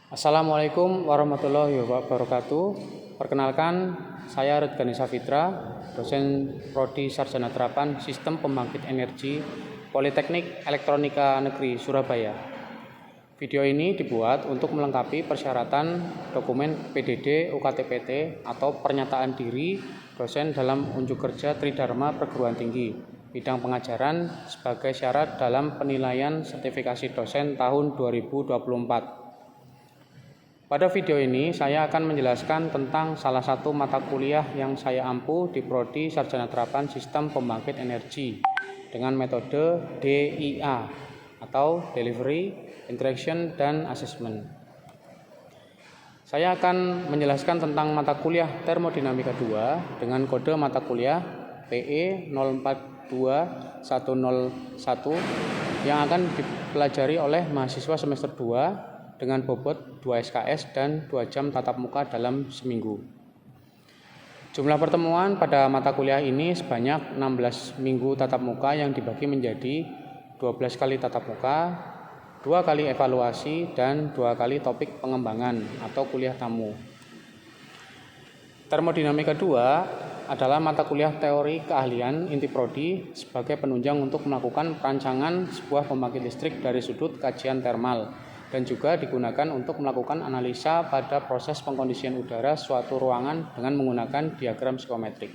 Assalamualaikum warahmatullahi wabarakatuh. Perkenalkan, saya Redgani Safitra, dosen Prodi Sarjana Terapan Sistem Pembangkit Energi Politeknik Elektronika Negeri Surabaya. Video ini dibuat untuk melengkapi persyaratan dokumen PDD UKT-PT atau pernyataan diri dosen dalam unjuk kerja Tridharma Perguruan Tinggi bidang pengajaran sebagai syarat dalam penilaian sertifikasi dosen tahun 2024. Pada video ini saya akan menjelaskan tentang salah satu mata kuliah yang saya ampu di Prodi Sarjana Terapan Sistem Pembangkit Energi dengan metode DIA atau Delivery, Interaction, dan Assessment. Saya akan menjelaskan tentang mata kuliah Termodinamika 2 dengan kode mata kuliah PE 042101 yang akan dipelajari oleh mahasiswa semester 2 dengan bobot 2 SKS dan 2 jam tatap muka dalam seminggu. Jumlah pertemuan pada mata kuliah ini sebanyak 16 minggu tatap muka yang dibagi menjadi 12 kali tatap muka, 2 kali evaluasi, dan 2 kali topik pengembangan atau kuliah tamu. Termodinamika 2 adalah mata kuliah teori keahlian inti prodi sebagai penunjang untuk melakukan perancangan sebuah pembangkit listrik dari sudut kajian termal, dan juga digunakan untuk melakukan analisa pada proses pengkondisian udara suatu ruangan dengan menggunakan diagram psikometrik.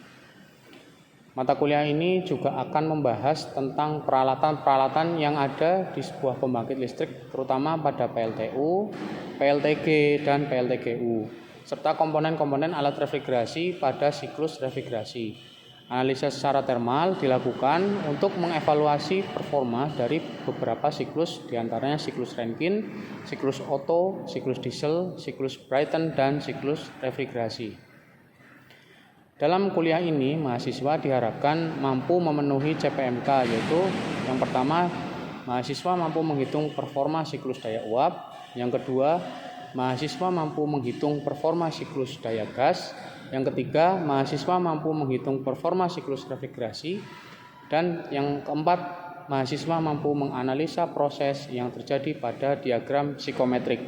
Mata kuliah ini juga akan membahas tentang peralatan-peralatan yang ada di sebuah pembangkit listrik, terutama pada PLTU, PLTG, dan PLTGU, serta komponen-komponen alat refrigerasi pada siklus refrigerasi. Analisa secara termal dilakukan untuk mengevaluasi performa dari beberapa siklus, diantaranya siklus Rankine, siklus Otto, siklus diesel, siklus Brayton, dan siklus refrigerasi. Dalam kuliah ini, mahasiswa diharapkan mampu memenuhi CPMK, yaitu yang pertama, mahasiswa mampu menghitung performa siklus daya uap, yang kedua, mahasiswa mampu menghitung performa siklus daya gas, yang ketiga, mahasiswa mampu menghitung performa siklus refrigerasi, dan yang keempat, mahasiswa mampu menganalisa proses yang terjadi pada diagram psikometrik.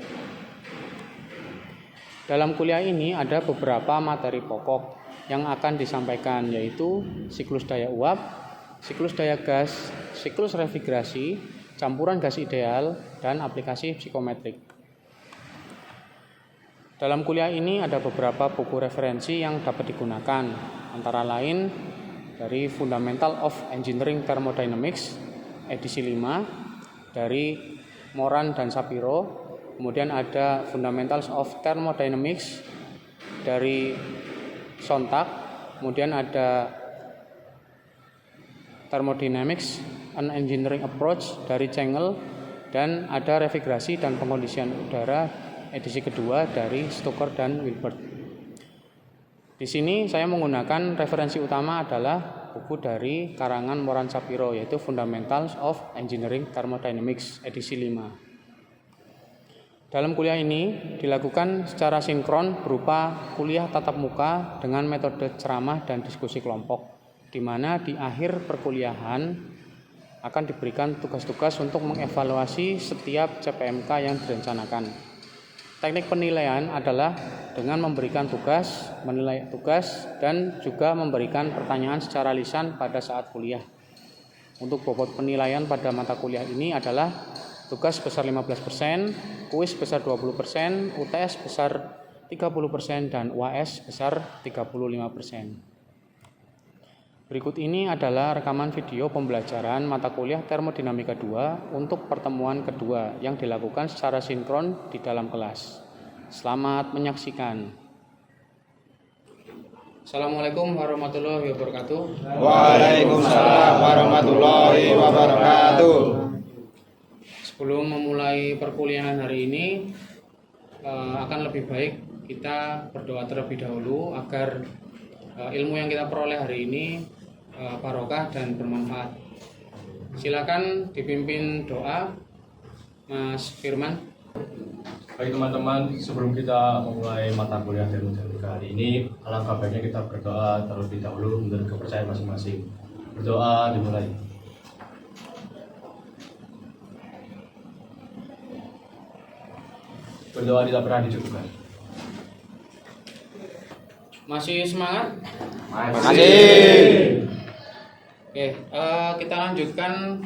Dalam kuliah ini ada beberapa materi pokok yang akan disampaikan, yaitu siklus daya uap, siklus daya gas, siklus refrigerasi, campuran gas ideal, dan aplikasi psikometrik. Dalam kuliah ini ada beberapa buku referensi yang dapat digunakan, antara lain dari Fundamental of Engineering Thermodynamics edisi 5 dari Moran dan Shapiro, kemudian ada Fundamentals of Thermodynamics dari Sontag, kemudian ada Thermodynamics and Engineering Approach dari Cengel, dan ada Refrigerasi dan Pengkondisian Udara edisi kedua dari Stoker dan Wilbert. Di sini saya menggunakan referensi utama adalah buku dari karangan Moran Shapiro, yaitu Fundamentals of Engineering Thermodynamics edisi 5. Dalam kuliah ini dilakukan secara sinkron berupa kuliah tatap muka dengan metode ceramah dan diskusi kelompok, di mana di akhir perkuliahan akan diberikan tugas-tugas untuk mengevaluasi setiap CPMK yang direncanakan. Teknik penilaian adalah dengan memberikan tugas, menilai tugas, dan juga memberikan pertanyaan secara lisan pada saat kuliah. Untuk bobot penilaian pada mata kuliah ini adalah tugas sebesar 15%, kuis sebesar 20%, UTS sebesar 30%, dan UAS sebesar 35%. Berikut ini adalah rekaman video pembelajaran mata kuliah Termodinamika 2 untuk pertemuan kedua yang dilakukan secara sinkron di dalam kelas. Selamat menyaksikan. Assalamualaikum warahmatullahi wabarakatuh. Waalaikumsalam warahmatullahi wabarakatuh. Sebelum memulai perkuliahan hari ini, akan lebih baik kita berdoa terlebih dahulu agar ilmu yang kita peroleh hari ini barokah dan bermanfaat. Silakan dipimpin doa Mas Firman. Baik teman-teman, sebelum kita memulai mata kuliah termodinamika hari ini, alangkah baiknya kita berdoa terlebih dahulu menurut kepercayaan masing-masing. Berdoa dimulai. Berdoa tidak pernah dicukupkan. Masih semangat? Masih. Oke, kita lanjutkan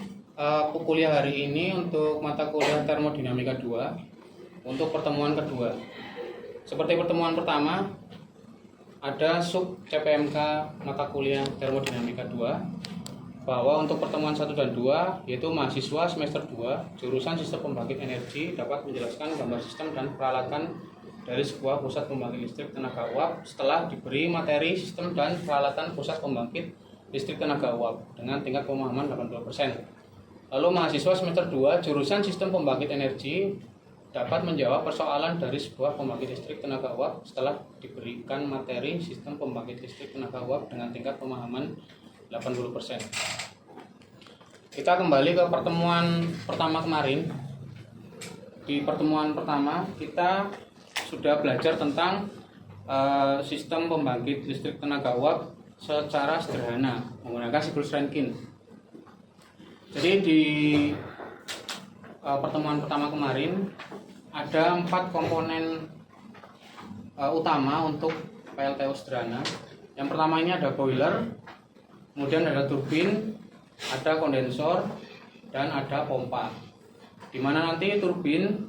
kuliah hari ini untuk mata kuliah termodinamika 2 untuk pertemuan kedua. Seperti pertemuan pertama, ada sub CPMK mata kuliah termodinamika 2 bahwa untuk pertemuan 1 dan 2 yaitu mahasiswa semester 2 jurusan sistem pembangkit energi dapat menjelaskan gambar sistem dan peralatan dari sebuah pusat pembangkit listrik tenaga uap setelah diberi materi sistem dan peralatan pusat pembangkit listrik tenaga uap dengan tingkat pemahaman 80%. Lalu mahasiswa semester 2 jurusan sistem pembangkit energi dapat menjawab persoalan dari sebuah pembangkit listrik tenaga uap setelah diberikan materi sistem pembangkit listrik tenaga uap dengan tingkat pemahaman 80%. Kita kembali ke pertemuan pertama kemarin. Di pertemuan pertama kita sudah belajar tentang sistem pembangkit listrik tenaga uap secara sederhana menggunakan siklus Rankine. Jadi di pertemuan pertama kemarin ada 4 komponen utama untuk PLTU sederhana. Yang pertama ini ada boiler, kemudian ada turbin, ada kondensor, dan ada pompa. Di mana nanti turbin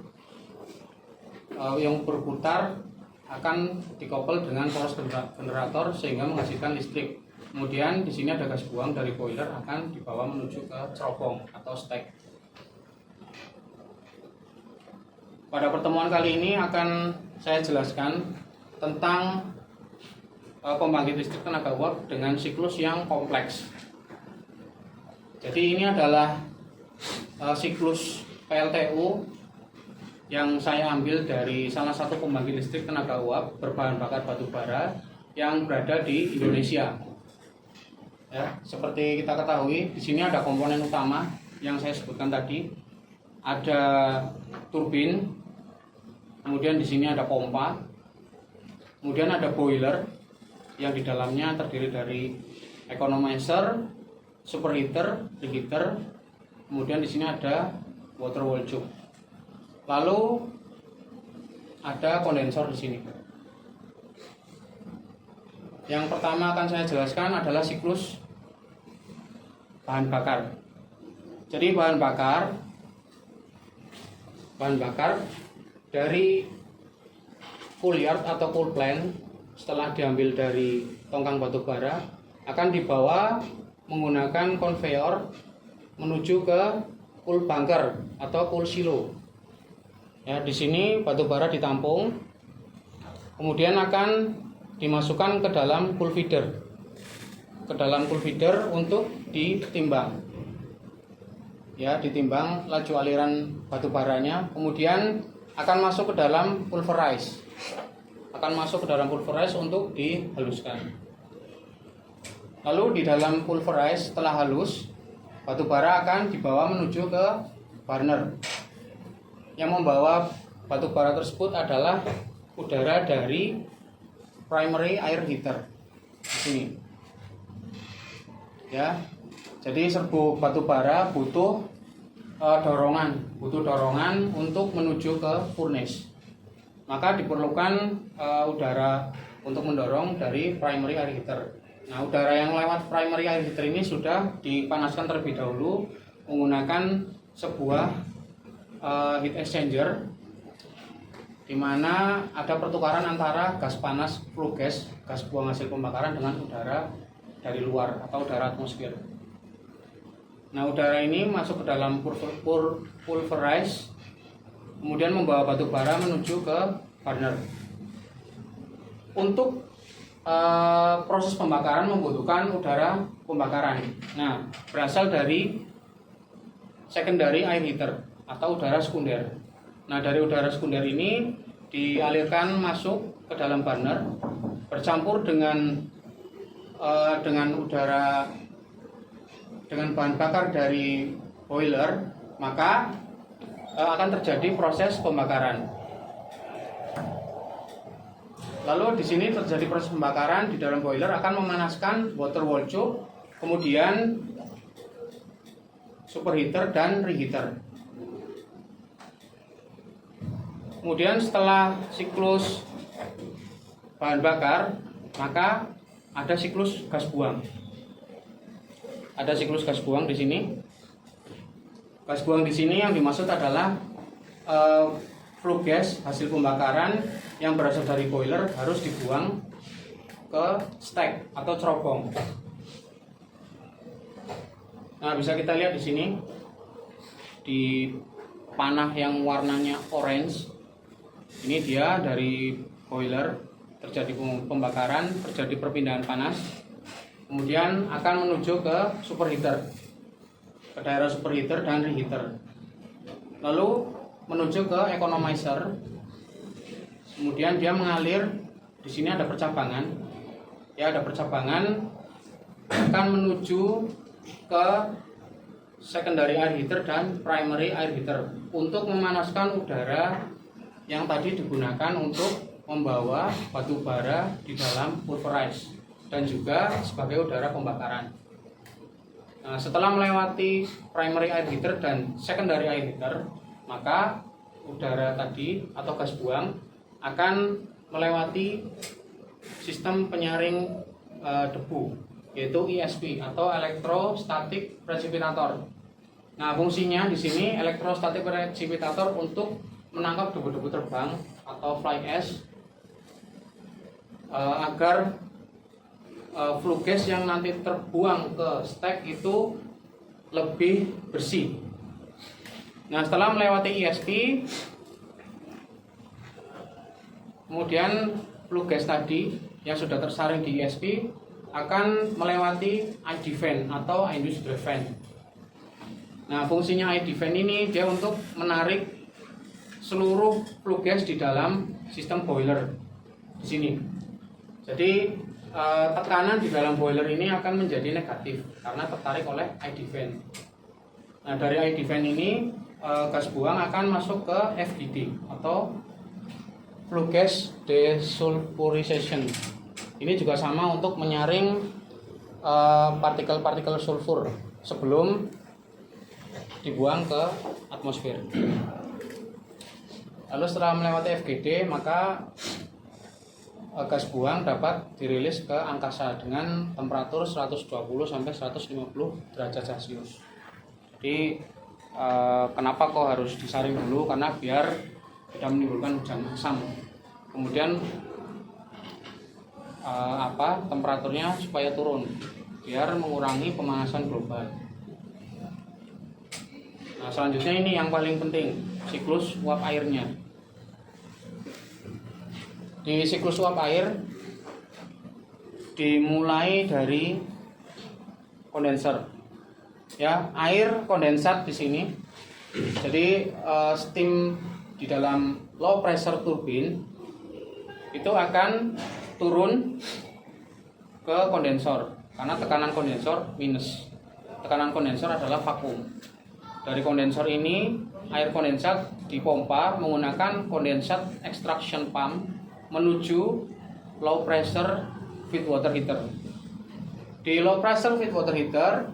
yang berputar akan dikoppel dengan poros generator sehingga menghasilkan listrik. Kemudian di sini ada gas buang dari boiler akan dibawa menuju ke cerobong atau stack. Pada pertemuan kali ini akan saya jelaskan tentang pembangkit listrik tenaga uap dengan siklus yang kompleks. Jadi ini adalah siklus PLTU yang saya ambil dari salah satu pembangkit listrik tenaga uap berbahan bakar batu bara yang berada di Indonesia. Ya, seperti kita ketahui, di sini ada komponen utama yang saya sebutkan tadi. Ada turbin, kemudian di sini ada pompa, kemudian ada boiler yang di dalamnya terdiri dari economizer, superheater, reheater, kemudian di sini ada water wall tube. Lalu ada kondensor di sini. Yang pertama akan saya jelaskan adalah siklus bahan bakar. Jadi bahan bakar dari full yard atau full plant setelah diambil dari tongkang batu bara akan dibawa menggunakan konveyor menuju ke full bunker atau full silo. Ya, di sini batu bara ditampung, kemudian akan dimasukkan ke dalam pool feeder. Ke dalam pool feeder untuk ditimbang. Ya, ditimbang laju aliran batu baranya, kemudian akan masuk ke dalam pulverize. Akan masuk ke dalam pulverize untuk dihaluskan. Lalu di dalam pulverize setelah halus, batu bara akan dibawa menuju ke burner. Yang membawa batu bara tersebut adalah udara dari primary air heater di sini. Ya, jadi serbuk batu bara butuh dorongan untuk menuju ke furnace. Maka diperlukan udara untuk mendorong dari primary air heater. Nah, udara yang lewat primary air heater ini sudah dipanaskan terlebih dahulu menggunakan sebuah heat exchanger, di mana ada pertukaran antara gas panas flue gas buang hasil pembakaran dengan udara dari luar atau udara atmosfer. Nah, udara ini masuk ke dalam pulverize, kemudian membawa batu bara menuju ke burner. Untuk proses pembakaran membutuhkan udara pembakaran. Nah, berasal dari secondary air heater atau udara sekunder. Nah, dari udara sekunder ini dialirkan masuk ke dalam burner, bercampur dengan udara dengan bahan bakar dari boiler, maka akan terjadi proses pembakaran. Lalu di sini terjadi proses pembakaran di dalam boiler akan memanaskan water wall tube, kemudian superheater dan reheater. Kemudian setelah siklus bahan bakar, maka ada siklus gas buang. Ada siklus gas buang di sini. Gas buang di sini yang dimaksud adalah flue gas hasil pembakaran yang berasal dari boiler harus dibuang ke stack atau cerobong. Nah, bisa kita lihat di sini di panah yang warnanya orange. Ini dia dari boiler, terjadi pembakaran, terjadi perpindahan panas, kemudian akan menuju ke superheater, ke daerah superheater dan reheater, lalu menuju ke economizer, kemudian dia mengalir. Di sini ada percabangan, ya ada percabangan, akan menuju ke secondary air heater dan primary air heater untuk memanaskan udara yang tadi digunakan untuk membawa batu bara di dalam pulverize dan juga sebagai udara pembakaran. Nah, setelah melewati primary air heater dan secondary air heater, maka udara tadi atau gas buang akan melewati sistem penyaring debu, yaitu ESP atau electrostatic precipitator. Nah, fungsinya di sini electrostatic precipitator untuk menangkap debu-debu terbang atau fly ash agar flue gas yang nanti terbuang ke stack itu lebih bersih. Nah, setelah melewati ESP, kemudian flue gas tadi yang sudah tersaring di ESP akan melewati ID fan atau industrial fan. Nah, fungsinya ID fan ini dia untuk menarik seluruh flue gas di dalam sistem boiler di sini. Jadi tekanan di dalam boiler ini akan menjadi negatif karena tertarik oleh ID fan. Nah, dari ID fan ini gas buang akan masuk ke FGD atau flue gas desulfurization. Ini juga sama untuk menyaring partikel-partikel sulfur sebelum dibuang ke atmosfer. Lalu setelah melewati FGD, maka gas buang dapat dirilis ke angkasa dengan temperatur 120 sampai 150 derajat Celcius. Jadi kenapa kok harus disaring dulu? Karena biar tidak menimbulkan hujan asam. Kemudian temperaturnya supaya turun, biar mengurangi pemanasan global. Nah, selanjutnya ini yang paling penting, siklus uap airnya. Di siklus uap air dimulai dari kondenser. Ya, air kondensat di sini. Jadi steam di dalam low pressure turbine itu akan turun ke kondensor karena tekanan kondensor minus. Tekanan kondensor adalah vakum. Dari kondensor ini air kondensat dipompa menggunakan kondensat extraction pump menuju low pressure feed water heater. Di low pressure feed water heater,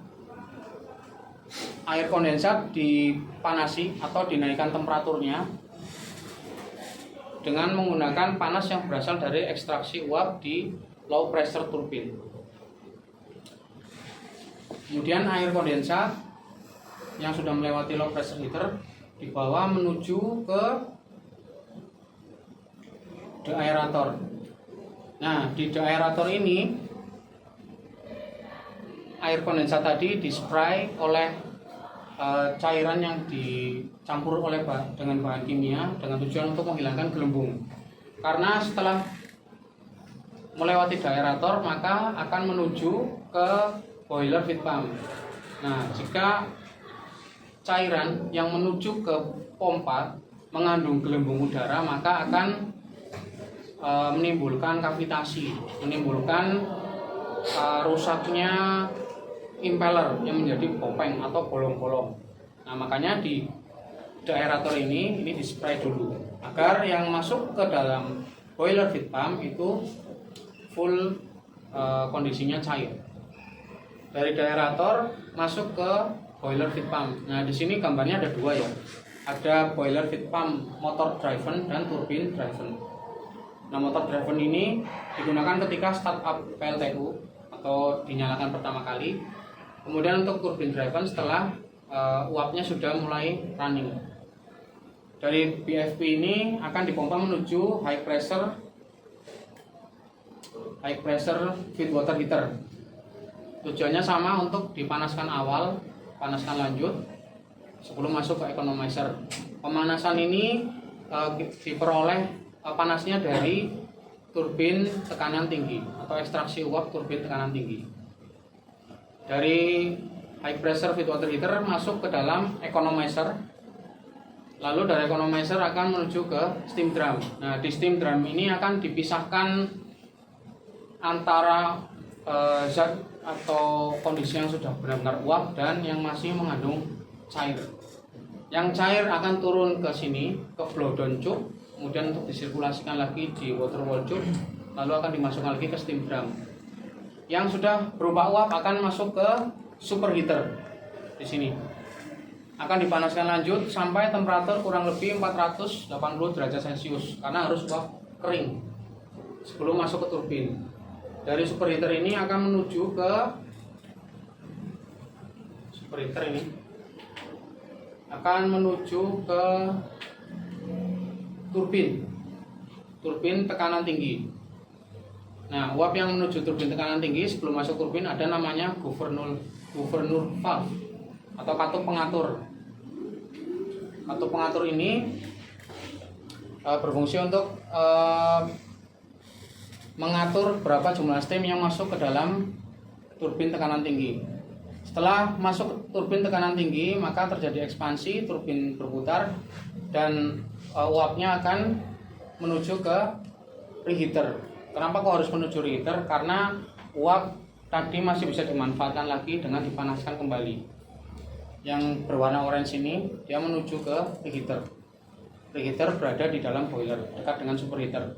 air kondensat dipanasi atau dinaikkan temperaturnya dengan menggunakan panas yang berasal dari ekstraksi uap di low pressure turbine. Kemudian air kondensat yang sudah melewati low pressure heater dibawa menuju ke deaerator. Nah, di deaerator ini air kondensat tadi dispray oleh cairan yang dicampur dengan bahan kimia dengan tujuan untuk menghilangkan gelembung. Karena setelah melewati deaerator maka akan menuju ke boiler feed pump. Nah, jika cairan yang menuju ke pompa mengandung gelembung udara maka akan menimbulkan kavitasi, menimbulkan rusaknya impeller yang menjadi kopeng atau bolong-bolong. Nah, makanya di deaerator ini dispray dulu agar yang masuk ke dalam boiler feed pump itu full kondisinya cair. Dari deaerator masuk ke boiler feed pump. Nah, di sini gambarnya ada dua ya. ada boiler feed pump motor driven dan turbine driven. Nah, motor driven ini digunakan ketika startup PLTU atau dinyalakan pertama kali. Kemudian untuk turbine driven setelah uapnya sudah mulai running. Dari BFP ini akan dipompa menuju high pressure feed water heater. Tujuannya sama, untuk dipanaskan awal, panaskan lanjut sebelum masuk ke economizer. Pemanasan ini diperoleh panasnya dari turbin tekanan tinggi atau ekstraksi uap turbin tekanan tinggi. Dari high pressure feed water heater masuk ke dalam economizer. Lalu dari economizer akan menuju ke steam drum. Nah, di steam drum ini akan dipisahkan antara zat atau kondisi yang sudah benar-benar uap dan yang masih mengandung cair. Yang cair akan turun ke sini, ke blow down tube, kemudian untuk disirkulasikan lagi di water wall tube, lalu akan dimasukkan lagi ke steam drum. Yang sudah berupa uap akan masuk ke superheater di sini. Akan dipanaskan lanjut sampai temperatur kurang lebih 480 derajat Celcius karena harus uap kering sebelum masuk ke turbin. Dari superheater ini akan menuju ke turbin tekanan tinggi. Nah, uap yang menuju turbin tekanan tinggi sebelum masuk turbin ada namanya governor valve atau katup pengatur. Katup pengatur ini berfungsi untuk mengatur berapa jumlah steam yang masuk ke dalam turbin tekanan tinggi. Setelah masuk turbin tekanan tinggi, maka terjadi ekspansi, turbin berputar dan uapnya akan menuju ke reheater. Kenapa kok harus menuju reheater? Karena uap tadi masih bisa dimanfaatkan lagi dengan dipanaskan kembali. Yang berwarna orange ini dia menuju ke reheater. Reheater berada di dalam boiler dekat dengan superheater.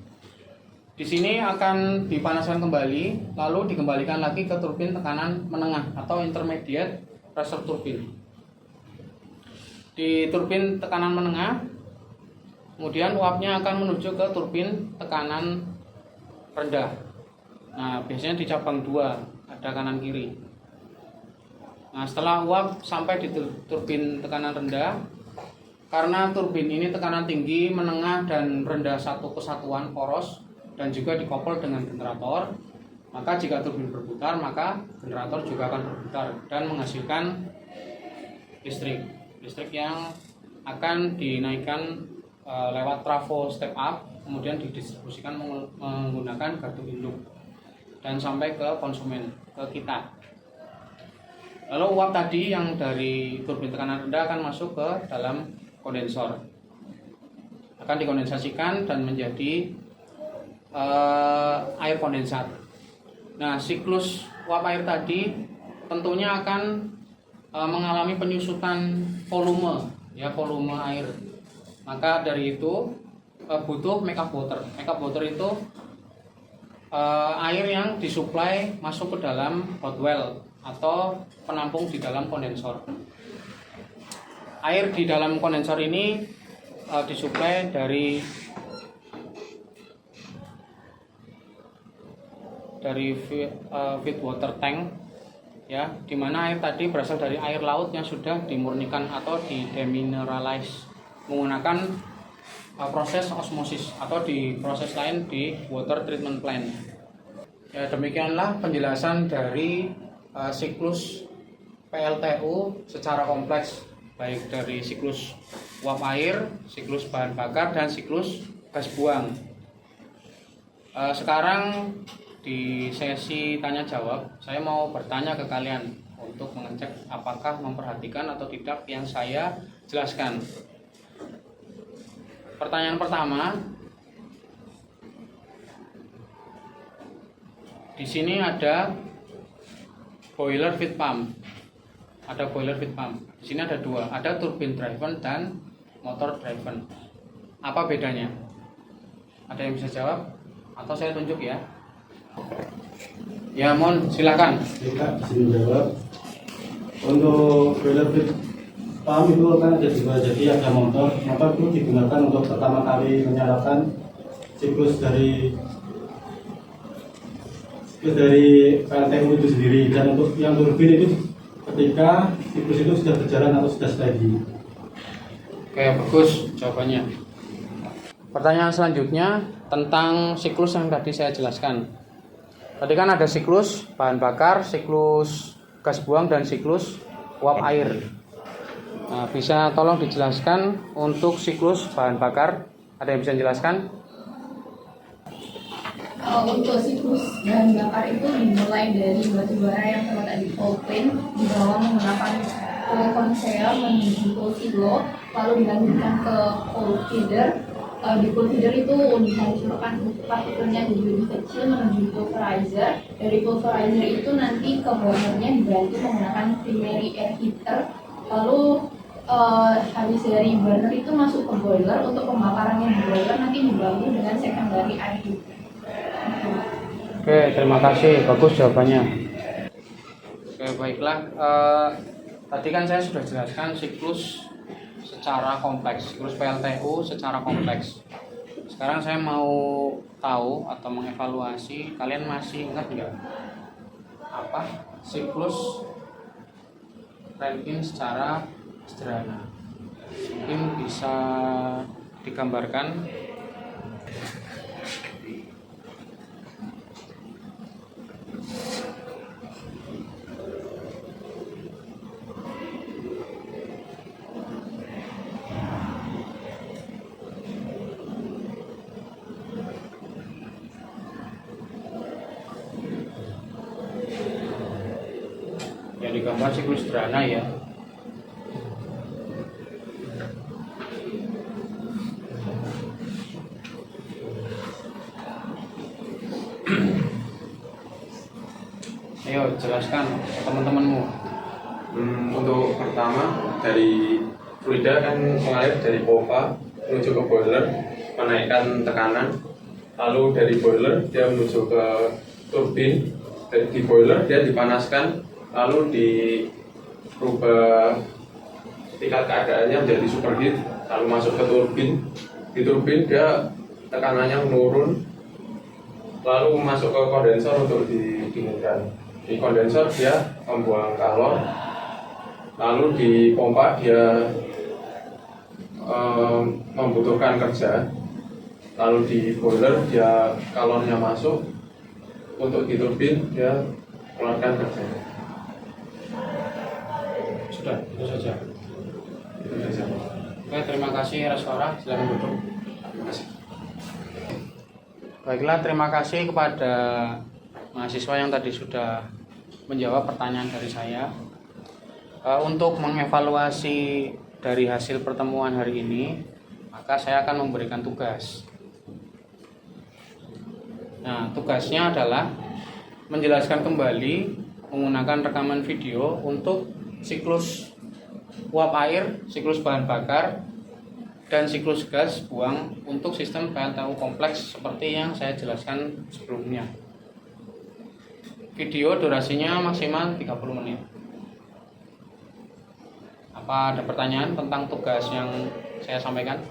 Di sini akan dipanaskan kembali, lalu dikembalikan lagi ke turbin tekanan menengah atau intermediate pressure turbine. Di turbin tekanan menengah, kemudian uapnya akan menuju ke turbin tekanan rendah. Nah, biasanya di cabang 2, ada kanan kiri. Nah, setelah uap sampai di turbin tekanan rendah, karena turbin ini tekanan tinggi, menengah, dan rendah satu kesatuan poros dan juga dikoppel dengan generator, maka jika turbin berputar, maka generator juga akan berputar dan menghasilkan listrik yang akan dinaikkan lewat trafo step up, kemudian didistribusikan menggunakan gardu induk dan sampai ke konsumen, ke kita. Lalu uap tadi yang dari turbin tekanan rendah akan masuk ke dalam kondensor, akan dikondensasikan dan menjadi air kondensat. Nah, siklus uap air tadi tentunya akan mengalami penyusutan volume air. Maka dari itu butuh make-up water. Make-up water itu air yang disuplai masuk ke dalam hot well atau penampung di dalam kondensor. Air di dalam kondensor ini disuplai dari feed water tank, ya, di mana air tadi berasal dari air laut yang sudah dimurnikan atau demineralize menggunakan proses osmosis atau di proses lain di water treatment plant. Ya, demikianlah penjelasan dari siklus PLTU secara kompleks, baik dari siklus uap air, siklus bahan bakar, dan siklus gas buang. Sekarang di sesi tanya jawab, saya mau bertanya ke kalian untuk mengecek apakah memperhatikan atau tidak yang saya jelaskan. Pertanyaan pertama, di sini ada boiler feed pump. Ada boiler feed pump. Di sini ada 2, ada turbine driven dan motor driven. Apa bedanya? Ada yang bisa jawab? Atau saya tunjuk ya? Ya, mohon silakan. Bisa menjawab. Untuk boiler feed paham itu kan ada dua, jadi ada motor itu digunakan untuk pertama kali menyalakan siklus dari PLTU itu sendiri, dan untuk yang turbin itu ketika siklus itu sudah berjalan atau sudah steady. Oke, bagus jawabannya. Pertanyaan selanjutnya tentang siklus yang tadi saya jelaskan. Tadi kan ada siklus bahan bakar, siklus gas buang, dan siklus uap air. Nah, bisa tolong dijelaskan untuk siklus bahan bakar? Ada yang bisa dijelaskan? Untuk siklus bahan bakar itu dimulai dari batu bara yang terletak di cold plane, dibawa menggunakan konveyor menuju cold silo, lalu dilanjutkan ke cold feeder. Di cold feeder itu dihancurkan partikelnya jadi lebih kecil menuju pulverizer. Dari pulverizer itu nanti ke boilernya dibantu menggunakan primary air heater. Lalu habis dari burner itu masuk ke boiler. Untuk pembakarannya di boiler nanti dibantu dengan secondary air heater. Oke, terima kasih. Bagus jawabannya. Oke, baiklah. Tadi kan saya sudah jelaskan siklus secara kompleks, siklus PLTU secara kompleks. Sekarang saya mau tahu atau mengevaluasi, kalian masih ingat nggak apa siklus Rankine secara sederhana? Mungkin bisa digambarkan. Yang digambar siklus sederhana ya. Ayo jelaskan ke teman-temanmu. Untuk pertama dari fluida kan mengalir dari pompa menuju ke boiler, menaikkan tekanan, lalu dari boiler dia menuju ke turbin, di boiler dia dipanaskan, lalu dirubah tingkat keadaannya menjadi superheat, lalu masuk ke turbin. Di turbin dia tekanannya menurun, lalu masuk ke kondensor untuk didinginkan. Di kondensor dia membuang kalor, lalu di pompa dia membutuhkan kerja, lalu di boiler dia kalornya masuk, untuk di turbin dia mengeluarkan kerja. Sudah, itu saja. Itu saja. Oke, terima kasih Raswara. Silakan duduk. Terima kasih. Baiklah, terima kasih kepada mahasiswa yang tadi sudah menjawab pertanyaan dari saya. Untuk mengevaluasi dari hasil pertemuan hari ini, maka saya akan memberikan tugas. Nah, tugasnya adalah menjelaskan kembali menggunakan rekaman video untuk siklus uap air, siklus bahan bakar, dan siklus gas buang untuk sistem PLTU kompleks seperti yang saya jelaskan sebelumnya. Video durasinya maksimal 30 menit. Apa ada pertanyaan tentang tugas yang saya sampaikan?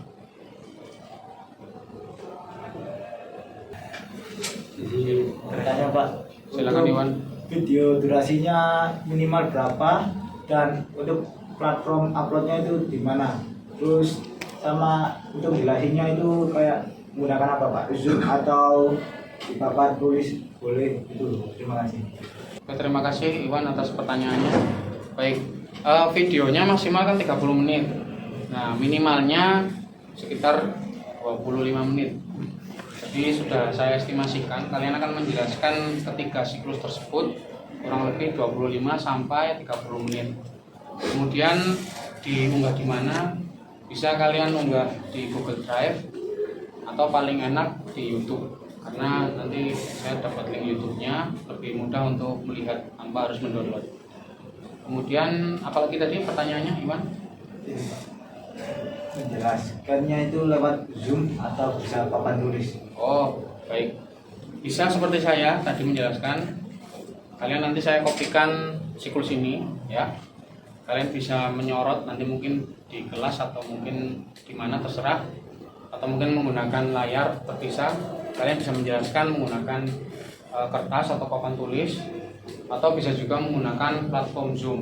Bertanya Pak, Silakan untuk Iwan. video durasinya minimal berapa dan untuk platform uploadnya itu di mana? Terus sama untuk jelasinnya itu kayak menggunakan apa Pak? Zoom atau di papan tulis boleh itu. Terima kasih. Oke, terima kasih Iwan atas pertanyaannya. Baik, videonya maksimal kan 30 menit. Nah, minimalnya sekitar 25 menit. Jadi sudah saya estimasikan kalian akan menjelaskan ketiga siklus tersebut kurang lebih 25 sampai 30 menit. Kemudian diunggah di mana? Bisa kalian unggah di Google Drive atau paling enak di YouTube. Karena nanti saya dapat link YouTube-nya, lebih mudah untuk melihat tanpa harus mendownload. Kemudian apalagi tadi pertanyaannya Iwan? Menjelaskannya itu lewat Zoom atau bisa papan tulis? Oh, baik. Bisa seperti saya tadi menjelaskan. Kalian nanti saya kopikan siklus ini ya. kalian bisa menyorot nanti mungkin di kelas atau mungkin di mana terserah, atau mungkin menggunakan layar terpisah. Kalian bisa menjelaskan menggunakan kertas atau papan tulis, atau bisa juga menggunakan platform Zoom.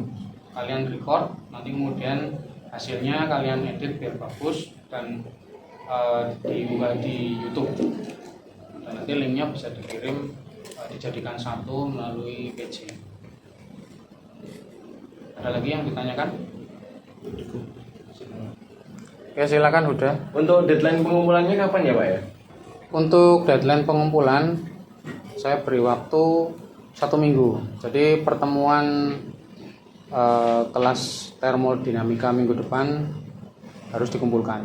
Kalian record, nanti kemudian hasilnya kalian edit biar bagus dan diunggah di YouTube. Dan nanti linknya bisa dikirim, dijadikan satu melalui PC. Ada lagi yang ditanyakan? Ya silakan Huda. Untuk deadline pengumpulannya kapan ya Pak ya? Untuk deadline pengumpulan saya beri waktu 1 minggu. Jadi pertemuan kelas termodinamika minggu depan harus dikumpulkan.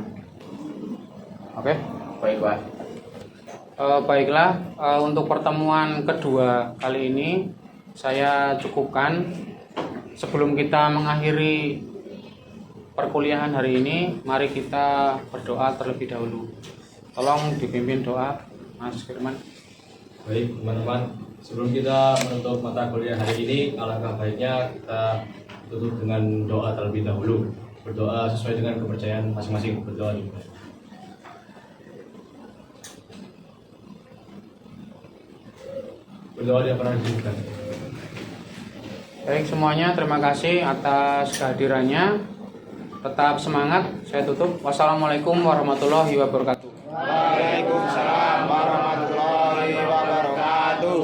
Oke? Baik Pak. Baiklah, untuk pertemuan kedua kali ini saya cukupkan. Sebelum kita mengakhiri perkuliahan hari ini, mari kita berdoa terlebih dahulu. Tolong dipimpin doa, Mas Firman. Baik teman-teman, sebelum kita menutup mata kuliah hari ini, alangkah baiknya kita tutup dengan doa terlebih dahulu. Berdoa sesuai dengan kepercayaan masing-masing. Berdoa juga. Berdoa dia pernah disebutkan. Baik semuanya, terima kasih atas kehadirannya. Tetap semangat. Saya tutup. Wassalamualaikum warahmatullahi wabarakatuh. Waalaikumsalam warahmatullahi wabarakatuh.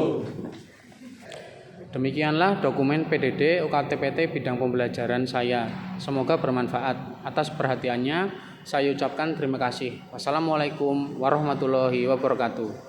Demikianlah dokumen PDD UKTPT bidang pembelajaran saya. Semoga bermanfaat. Atas perhatiannya saya ucapkan terima kasih. Wassalamualaikum warahmatullahi wabarakatuh.